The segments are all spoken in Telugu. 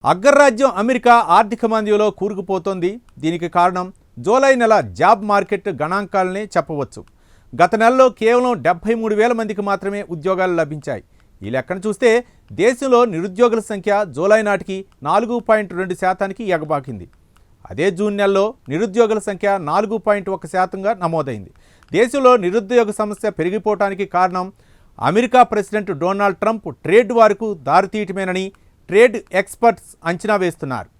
అగ్రరాజ్యం అమెరికా ఆర్థిక మాంద్యంలో కూరుకుపోతోంది. దీనికి కారణం జూలై నెల జాబ్ మార్కెట్ గణాంకాలనే చెప్పవచ్చు. గత నెలలో కేవలం 73,000 మందికి మాత్రమే ఉద్యోగాలు లభించాయి. ఈ లెక్కను చూస్తే దేశంలో నిరుద్యోగుల సంఖ్య జూలై నాటికి 4.2% ఎగబాకింది. అదే జూన్ నెలలో నిరుద్యోగుల సంఖ్య 4.1%గా నమోదైంది. దేశంలో నిరుద్యోగ సమస్య పెరిగిపోవడానికి కారణం America president Donald Trump trade వార్కు దారితీయటమేనని ట్రేడ్ ఎక్స్పర్ట్స్ అంచనా వేస్తున్నారు.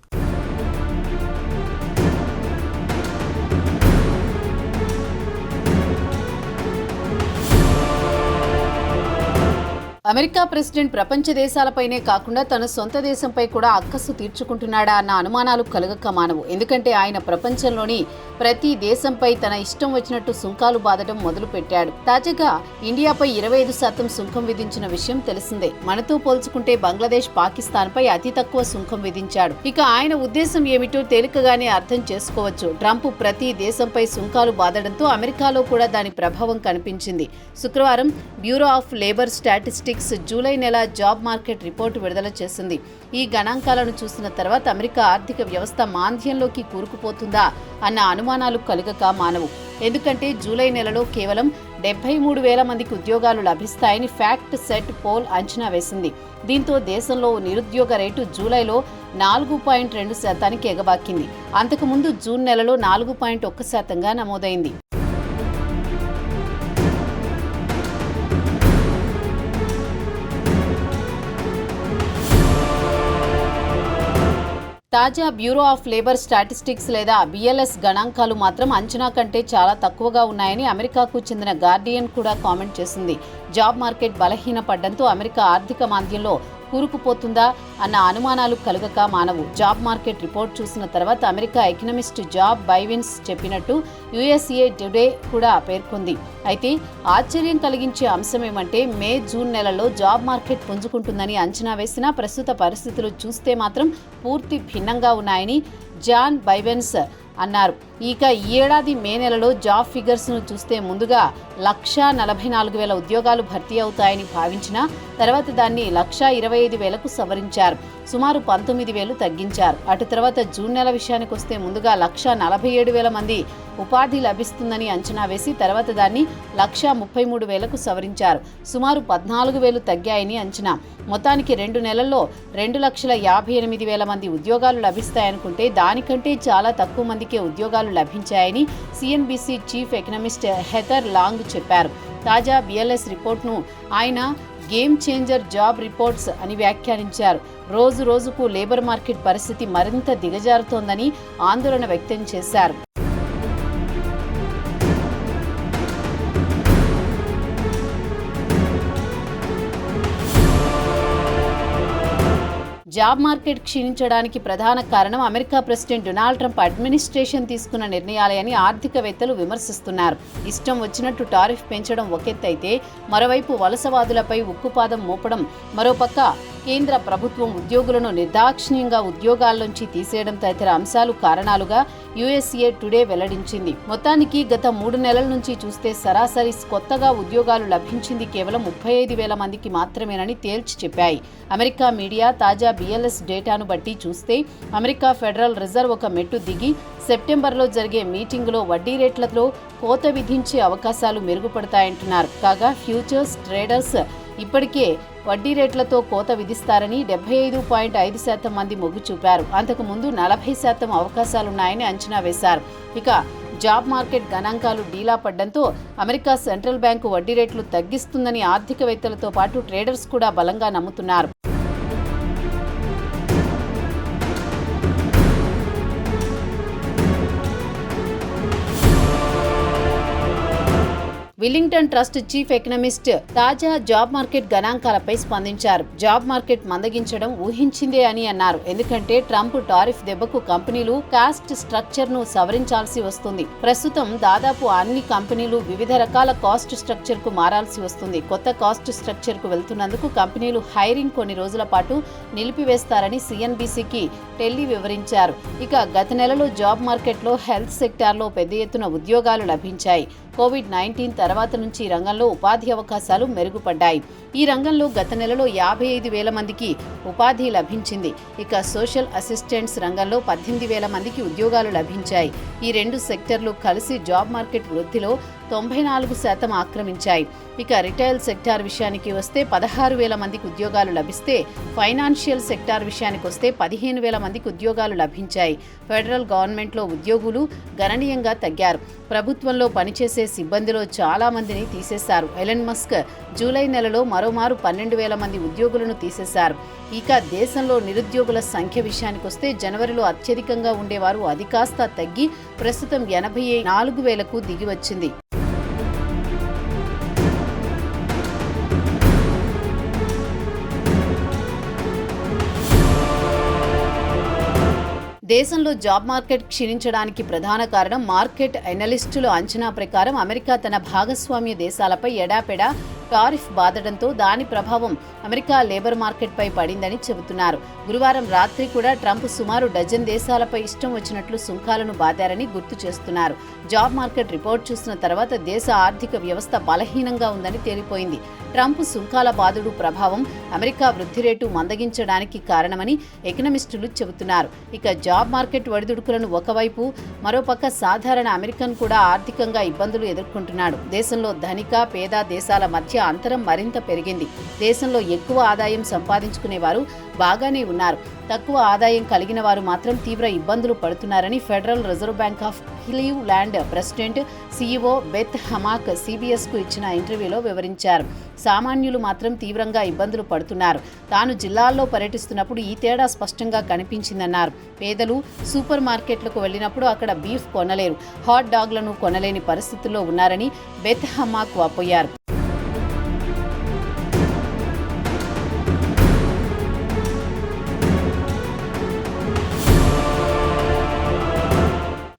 అమెరికా ప్రెసిడెంట్ ప్రపంచ దేశాలపైనే కాకుండా తన సొంత దేశంపై కూడా అక్కసు తీర్చుకుంటున్నాడా అన్న అనుమానాలు కలగక మానవు. ఎందుకంటే ఆయన ప్రపంచంలోని ప్రతి దేశంపై తన ఇష్టం వచ్చినట్టు సుంకాలు బాదడం మొదలుపెట్టాడు. తాజాగా ఇండియాపై 25% సుంకం విధించిన విషయం తెలిసిందే. మనతో పోల్చుకుంటే బంగ్లాదేశ్, పాకిస్తాన్పై అతి తక్కువ సుంకం విధించాడు. ఇక ఆయన ఉద్దేశం ఏమిటో తేలికగానే అర్థం చేసుకోవచ్చు. ట్రంప్ ప్రతి దేశంపై సుంకాలు బాదడంతో అమెరికాలో కూడా దాని ప్రభావం కనిపించింది. శుక్రవారం bureau of labour statistics July నెల జాబ్ మార్కెట్ రిపోర్టు విడుదల చేసింది. ఈ గణాంకాలను చూసిన తర్వాత అమెరికా ఆర్థిక వ్యవస్థ మాంద్యంలోకి కూరుకుపోతుందా అన్న అనుమానాలు కలగక మానవు. ఎందుకంటే జూలై నెలలో కేవలం 73,000 మందికి ఉద్యోగాలు లభిస్తాయని ఫ్యాక్ట్ సెట్ పోల్ అంచనా వేసింది. దీంతో దేశంలో నిరుద్యోగ రేటు జూలైలో 4.2% ఎగబాకింది. అంతకుముందు జూన్ నెలలో 4.1%గా నమోదైంది. తాజా బ్యూరో ఆఫ్ లేబర్ స్టాటిస్టిక్స్ లేదా బిఎల్ఎస్ గణాంకాలు మాత్రం అంచనా కంటే చాలా తక్కువగా ఉన్నాయని అమెరికాకు చెందిన గార్డియన్ కూడా కామెంట్ చేసింది. జాబ్ మార్కెట్ బలహీనపడడంతో అమెరికా ఆర్థిక మాంద్యంలో కూరుకుపోతుందా అన్న అనుమానాలు కలగక మానవు. జాబ్ మార్కెట్ రిపోర్ట్ చూసిన తర్వాత అమెరికా ఎకనమిస్ట్ జాబ్ బైవెన్స్ చెప్పినట్టు యుఎస్ఏ టుడే కూడా పేర్కొంది. అయితే ఆశ్చర్యం కలిగించే అంశమేమంటే మే, జూన్ నెలలో జాబ్ మార్కెట్ పుంజుకుంటుందని అంచనా వేసినా ప్రస్తుత పరిస్థితులు చూస్తే మాత్రం పూర్తి భిన్నంగా ఉన్నాయని జాన్ బైవెన్స్ అన్నారు. ఇక ఈ ఏడాది మే నెలలో జాబ్ ఫిగర్స్ను చూస్తే ముందుగా 144,000 ఉద్యోగాలు భర్తీ అవుతాయని భావించినా తర్వాత దాన్ని 125,000కు సవరించారు. సుమారు 19,000 తగ్గించారు. అటు తర్వాత జూన్ నెల విషయానికి వస్తే ముందుగా 147,000 మంది ఉపాధి లభిస్తుందని అంచనా వేసి తర్వాత దాన్ని 133,000కు సవరించారు. సుమారు 14,000 తగ్గాయని అంచనా. మొత్తానికి 2 నెలల్లో 2,58,000 మంది ఉద్యోగాలు లభిస్తాయనుకుంటే దానికంటే చాలా తక్కువ మందికే ఉద్యోగాలు లభించాయని సిఎన్బిసి చీఫ్ ఎకనమిస్ట్ హెథర్ లాంగ్ చెప్పారు. తాజా బిఎల్ఎస్ రిపోర్ట్ను ఆయన గేమ్ చేంజర్ జాబ్ రిపోర్ట్స్ అని వ్యాఖ్యానించారు. రోజు రోజుకు లేబర్ మార్కెట్ పరిస్థితి మరింత దిగజారుతోందని ఆందోళన వ్యక్తం చేశారు. జాబ్ మార్కెట్ క్షీణించడానికి ప్రధాన కారణం America president Donald Trump administration తీసుకున్న నిర్ణయాలే అని ఆర్థికవేత్తలు విమర్శిస్తున్నారు. ఇష్టం వచ్చినట్టు టారిఫ్ పెంచడం ఒకెత్తైతే మరోవైపు వలసవాదులపై ఉక్కుపాదం మోపడం మరోపక్క కేంద్ర ప్రభుత్వం ఉద్యోగులను నిర్దాక్షిణ్యంగా ఉద్యోగాల్లోంచి తీసేయడం తదితర అంశాలు కారణాలుగా యుఎస్ఏ టుడే వెల్లడించింది. మొత్తానికి గత 3 నెలల నుంచి చూస్తే సరాసరి కొత్తగా ఉద్యోగాలు లభించింది కేవలం 35,000 మందికి మాత్రమేనని తేల్చి చెప్పాయి. అమెరికా మీడియా తాజా బిఎల్ఎస్ డేటాను బట్టి చూస్తే అమెరికా ఫెడరల్ రిజర్వ్ ఒక మెట్టు దిగి సెప్టెంబర్లో జరిగే మీటింగులో వడ్డీ రేట్లతో కోత విధించే అవకాశాలు మెరుగుపడతాయంటున్నారు. కాగా ఫ్యూచర్స్ ట్రేడర్స్ ఇప్పటికే వడ్డీ రేట్లతో కోత విధిస్తారని 75.5% మంది మొగ్గు చూపారు. అంతకుముందు 40% అవకాశాలున్నాయని అంచనా వేశారు. ఇక జాబ్ మార్కెట్ గణాంకాలు డీలా పడ్డంతో అమెరికా సెంట్రల్ బ్యాంకు వడ్డీ రేట్లు తగ్గిస్తుందని ఆర్థికవేత్తలతో పాటు ట్రేడర్స్ కూడా బలంగా నమ్ముతున్నారు. విల్లింగ్టన్ ట్రస్ట్ చీఫ్ ఎకనమిస్ట్ తాజా జాబ్ మార్కెట్ గణాంకాలపై స్పందించారు. జాబ్ మార్కెట్ మందగించడం ఊహించిందే అని అన్నారు. ఎందుకంటే ట్రంప్ టారిఫ్ దెబ్బకు కంపెనీలు కాస్ట్ స్ట్రక్చర్ ను సవరించాల్సి వస్తుంది. ప్రస్తుతం దాదాపు అన్ని కంపెనీలు వివిధ రకాల కాస్ట్ స్ట్రక్చర్ కు మారాల్సి వస్తుంది. కొత్త కాస్ట్ స్ట్రక్చర్ కు వెళ్తున్నందుకు కంపెనీలు హైరింగ్ కొన్ని రోజుల పాటు నిలిపివేస్తారని సిఎన్బిసికి టెల్లీ వివరించారు. ఇక గత నెలలో జాబ్ మార్కెట్లో హెల్త్ సెక్టార్లో పెద్ద ఎత్తున ఉద్యోగాలు లభించాయి. కోవిడ్-19 తర్వాత నుంచి ఈ రంగంలో ఉపాధి అవకాశాలు మెరుగుపడ్డాయి. ఈ రంగంలో గత నెలలో 55,000 మందికి ఉపాధి లభించింది. ఇక సోషల్ అసిస్టెంట్స్ రంగంలో 18,000 మందికి ఉద్యోగాలు లభించాయి. ఈ రెండు సెక్టర్లు కలిసి జాబ్ మార్కెట్ వృద్ధిలో 94% ఆక్రమించాయి. ఇక రిటైల్ సెక్టార్ విషయానికి వస్తే 16,000 మందికి ఉద్యోగాలు లభిస్తే, ఫైనాన్షియల్ సెక్టార్ విషయానికి వస్తే 15,000 మందికి ఉద్యోగాలు లభించాయి. ఫెడరల్ గవర్నమెంట్లో ఉద్యోగులు గణనీయంగా తగ్గారు. ప్రభుత్వంలో పనిచేసే సిబ్బందిలో చాలా మందిని తీసేశారు. ఎలన్ మస్క్ జూలై నెలలో మరోమారు 12,000 మంది ఉద్యోగులను తీసేశారు. ఇక దేశంలో నిరుద్యోగుల సంఖ్య విషయానికి వస్తే జనవరిలో అత్యధికంగా ఉండేవారు అది కాస్త తగ్గి ప్రస్తుతం 84,000కు దిగివచ్చింది. దేశంలో జాబ్ మార్కెట్ క్షీణించడానికి ప్రధాన కారణం మార్కెట్ అనలిస్టుల అంచనా ప్రకారం అమెరికా తన భాగస్వామ్య దేశాలపై ఎడాపెడా టారిఫ్ బాదడంతో దాని ప్రభావం అమెరికా లేబర్ మార్కెట్పై పడిందని చెబుతున్నారు. గురువారం రాత్రి కూడా ట్రంప్ సుమారు డజన్ దేశాలపై ఇష్టం వచ్చినట్లు సుంకాలను బాదారని గుర్తు చేస్తున్నారు. జాబ్ మార్కెట్ రిపోర్ట్ చూసిన తర్వాత దేశ ఆర్థిక వ్యవస్థ బలహీనంగా ఉందని తేలిపోయింది. ట్రంప్ సుంకాల బాదుడు ప్రభావం అమెరికా వృద్ధి రేటు మందగించడానికి కారణమని ఎకనమిస్టులు చెబుతున్నారు. ఇక జాబ్ మార్కెట్ ఒడిదుడుకులను ఒకవైపు, మరోపక్క సాధారణ అమెరికన్ కూడా ఆర్థికంగా ఇబ్బందులు ఎదుర్కొంటున్నాడు. దేశంలో ధనిక, పేద దేశాల మధ్య అంతరం మరింత పెరిగింది. దేశంలో ఎక్కువ ఆదాయం సంపాదించుకునేవారు బాగానే ఉన్నారు. తక్కువ ఆదాయం కలిగిన వారు మాత్రం తీవ్ర ఇబ్బందులు పడుతున్నారని Federal Reserve Bank of Cleveland president CEO Beth Hammack CBSకు ఇచ్చిన ఇంటర్వ్యూలో వివరించారు. సామాన్యులు మాత్రం తీవ్రంగా ఇబ్బందులు పడుతున్నారు. తాను జిల్లాల్లో పర్యటిస్తున్నప్పుడు ఈ తేడా స్పష్టంగా కనిపించిందన్నారు. పేదలు సూపర్ మార్కెట్లకు వెళ్ళినప్పుడు అక్కడ బీఫ్ కొనలేరు, హాట్ డాగ్లను కొనలేని పరిస్థితుల్లో ఉన్నారని బెత్ హమాక్ వాపోయారు.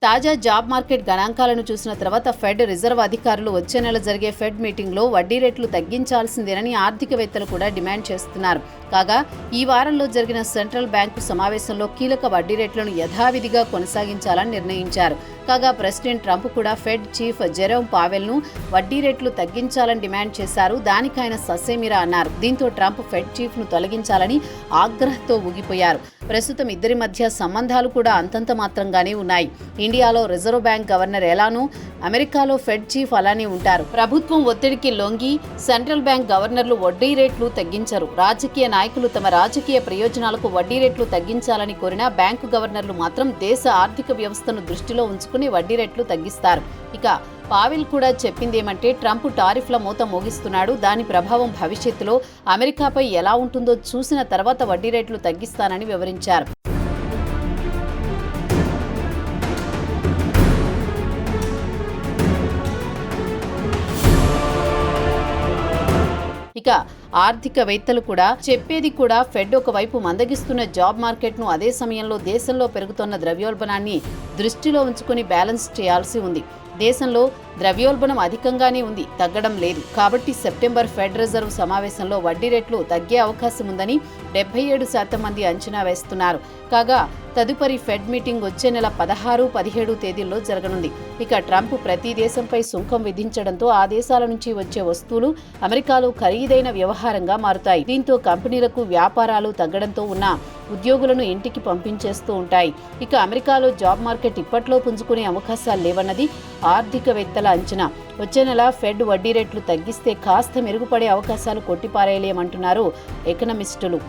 తాజా జాబ్ మార్కెట్ గణాంకాలను చూసిన తర్వాత ఫెడ్ రిజర్వ్ అధికారులు వచ్చే నెల జరిగే ఫెడ్ మీటింగ్లో వడ్డీ రేట్లు తగ్గించాల్సిందేనని ఆర్థికవేత్తలు కూడా డిమాండ్ చేస్తున్నారు. కాగా ఈ వారంలో జరిగిన సెంట్రల్ బ్యాంకు సమావేశంలో కీలక వడ్డీ రేట్లను యథావిధిగా కొనసాగించాలని నిర్ణయించారు. కాగా ప్రెసిడెంట్ ట్రంప్ కూడా ఫెడ్ చీఫ్ జెరోమ్ పావెల్ను వడ్డీ రేట్లు తగ్గించాలని డిమాండ్ చేశారు. దానికైన ససేమిరా అన్నారు. దీంతో ట్రంప్ ఫెడ్ చీఫ్ను తొలగించాలని ఆగ్రహంతో ఊగిపోయారు. ప్రస్తుతం ఇద్దరి మధ్య సంబంధాలు కూడా అంతంత మాత్రంగానే ఉన్నాయి. ఇండియాలో రిజర్వ్ బ్యాంక్ గవర్నర్ ఎలానో అమెరికాలో ఫెడ్ చీఫ్ అలానే ఉంటారు. ప్రభుత్వం ఒత్తిడికి లొంగి సెంట్రల్ బ్యాంక్ గవర్నర్లు వడ్డీ రేట్లు తగ్గించరు. రాజకీయ నాయకులు తమ రాజకీయ ప్రయోజనాలకు వడ్డీ రేట్లు తగ్గించాలని కోరినా బ్యాంకు గవర్నర్లు మాత్రం దేశ ఆర్థిక వ్యవస్థను దృష్టిలో ఉంచుకుని వడ్డీ రేట్లు తగ్గిస్తారు. ఇక పావెల్ కూడా చెప్పిందేమంటే ట్రంప్ టారిఫ్ల మూత మోగిస్తున్నాడు. దాని ప్రభావం భవిష్యత్తులో అమెరికాపై ఎలా ఉంటుందో చూసిన తర్వాత వడ్డీ రేట్లు తగ్గిస్తానని వివరించారు. ఇక ఆర్థికవేత్తలు కూడా చెప్పేది కూడా ఫెడ్ ఒకవైపు మందగిస్తున్న జాబ్ మార్కెట్ను, అదే సమయంలో దేశంలో పెరుగుతున్న ద్రవ్యోల్బణాన్ని దృష్టిలో ఉంచుకుని బ్యాలెన్స్ చేయాల్సి ఉంది. దేశంలో ద్రవ్యోల్బణం అధికంగానే ఉంది, తగ్గడం లేదు. కాబట్టి సెప్టెంబర్ ఫెడ్ రిజర్వ్ సమావేశంలో వడ్డీ రేట్లు తగ్గే అవకాశం ఉందని 77% మంది అంచనా వేస్తున్నారు. కాగా తదుపరి ఫెడ్ మీటింగ్ వచ్చే నెల 16, 17 తేదీల్లో జరగనుంది. ఇక ట్రంప్ ప్రతి దేశంపై సుంకం విధించడంతో ఆ దేశాల నుంచి వచ్చే వస్తువులు అమెరికాలో ఖరీదైన వ్యవహారంగా మారుతాయి. దీంతో కంపెనీలకు వ్యాపారాలు తగ్గడంతో ఉన్న ఉద్యోగులను ఇంటికి పంపించేస్తూ ఉంటాయి. ఇక అమెరికాలో జాబ్ మార్కెట్ ఇప్పట్లో పుంజుకునే అవకాశాలు లేవన్నది ఆర్థికవేత్తల అంచనా. వచ్చే నెల ఫెడ్ వడ్డీ రేట్లు తగ్గిస్తే కాస్త మెరుగుపడే అవకాశాలు కొట్టిపారేయలేమంటున్నారు ఎకనమిస్టులు.